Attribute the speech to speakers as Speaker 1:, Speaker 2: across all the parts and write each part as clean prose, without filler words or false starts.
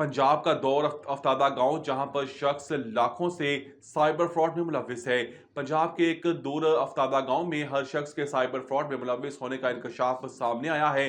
Speaker 1: पंजाब का दौर अफ्तादा गांव जहां पर शख्स लाखों से साइबर फ्रॉड में मुलविस है। पंजाब के एक दूर अफ्तादा गांव में हर शख्स के साइबर फ्रॉड में मुलविस होने का इंकशाफ सामने आया है।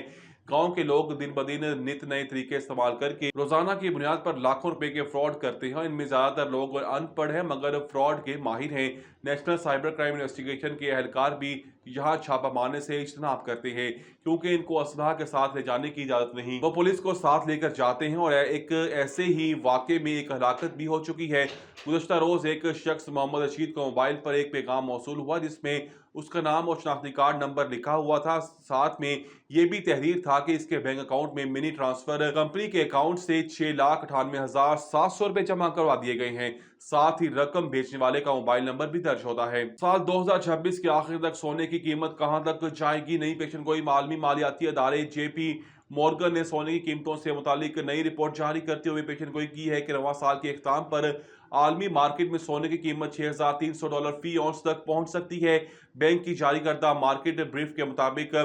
Speaker 1: गांव के लोग दिन ब दिन नित नए तरीके इस्तेमाल करके रोजाना की बुनियाद पर लाखों रुपए के फ्रॉड करते हैं। इनमें ज्यादातर लोग अनपढ़ हैं मगर फ्रॉड के माहिर हैं। नेशनल साइबर क्राइम इन्वेस्टिगेशन के एहलकार भी यहाँ छापा मारने से इज्तनाब करते हैं क्योंकि इनको असलहा के साथ ले जाने की इजाजत नहीं। वो पुलिस को साथ लेकर जाते हैं और एक ऐसे ही वाकये में एक हलाकत भी हो चुकी है। गुज़श्ता रोज एक शख्स मोहम्मद रशीद को मोबाइल पर एक पैगाम मौसूल हुआ जिसमें उसका नाम और शनाख्ती कार्ड नंबर लिखा हुआ था। साथ में ये भी तहरीर था कि इसके बैंक अकाउंट में मिनी ट्रांसफर कंपनी के अकाउंट से 6,98,700 रुपए जमा करवा दिए गए हैं। साथ ही रकम भेजने वाले का मोबाइल नंबर भी दर्ज होता है। साल 2026 के आखिर तक सोने की कीमत कहां तक जाएगी, नई पेशन गोई आलमी मालियाती अदारे JP मॉर्गन ने सोने की कीमतों से मुतालिक नई रिपोर्ट जारी करते हुए पेशन गोई की है कि रवां साल के इख्ताम पर आलमी मार्केट में सोने की कीमत $6,300 फी औंस तक पहुंच सकती है। बैंक की जारी करदा मार्केट ब्रीफ के मुताबिक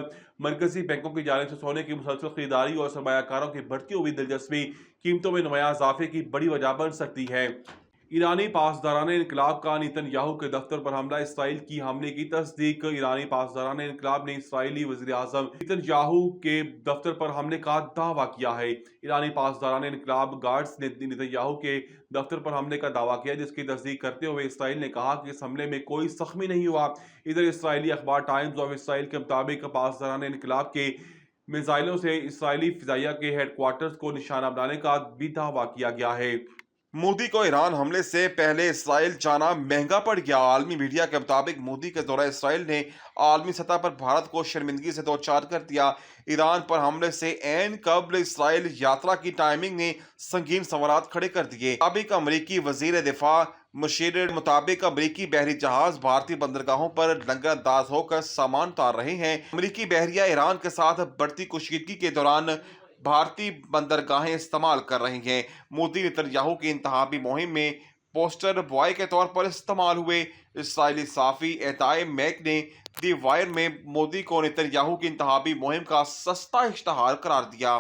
Speaker 1: मरकजी बैंकों की जानिब से सोने की मुसलसल खरीदारी और सरमायाकारों की बढ़ती हुई दिलचस्पी कीमतों में नुमाया इजाफे की बड़ी वजह बन सकती है। ईरानी पासदारान इनकलाब का नेतन्याहू के दफ्तर पर हमला, इसराइल की हमले की तस्दीक। ईरानी पासदारान इनकलाब ने इसराइली वज़ीर आज़म नेतन्याहू के दफ्तर पर हमले का दावा किया है। ईरानी पासदारान इनकलाब गार्ड्स ने नेतन्याहू के दफ्तर पर हमले का दावा किया जिसकी तस्दीक करते हुए इसराइल ने कहा कि इस हमले में कोई जख्मी नहीं हुआ। इधर इसराइली अखबार टाइम्स ऑफ इसराइल के मुताबिक पासदारान इनकलाब के मिसाइलों से इसराइली फिजाइया के हेडक्वार्टर्स को निशाना बनाने का भी दावा किया गया है।
Speaker 2: मोदी को ईरान हमले से पहले इसराइल जाना महंगा पड़ गया। आलमी मीडिया के मुताबिक मोदी के दौरा इसराइल ने आलमी सतह पर भारत को शर्मिंदगी से दो चार कर दिया। ईरान पर हमले से ऐन कबल इसराइल यात्रा की टाइमिंग ने संगीन सवालात खड़े कर दिए। साबिक अमरीकी वजीर दिफा मुशीर मुताबिक अमरीकी बहरी जहाज भारतीय बंदरगाहों पर लंगरअंदाज होकर सामान उतार रहे हैं। अमरीकी बहरिया ईरान के साथ बढ़ती कुशीदगी के दौरान भारतीय बंदरगाहें इस्तेमाल कर रही हैं। मोदी नेतन्याहू की इंतहाबी मुहिम में पोस्टर बॉय के तौर पर इस्तेमाल हुए। इसराइली साफी एताए मैक ने दी वायर में मोदी को नेतन्याहू की इंतहाबी मुहिम का सस्ता इश्तहार करार दिया।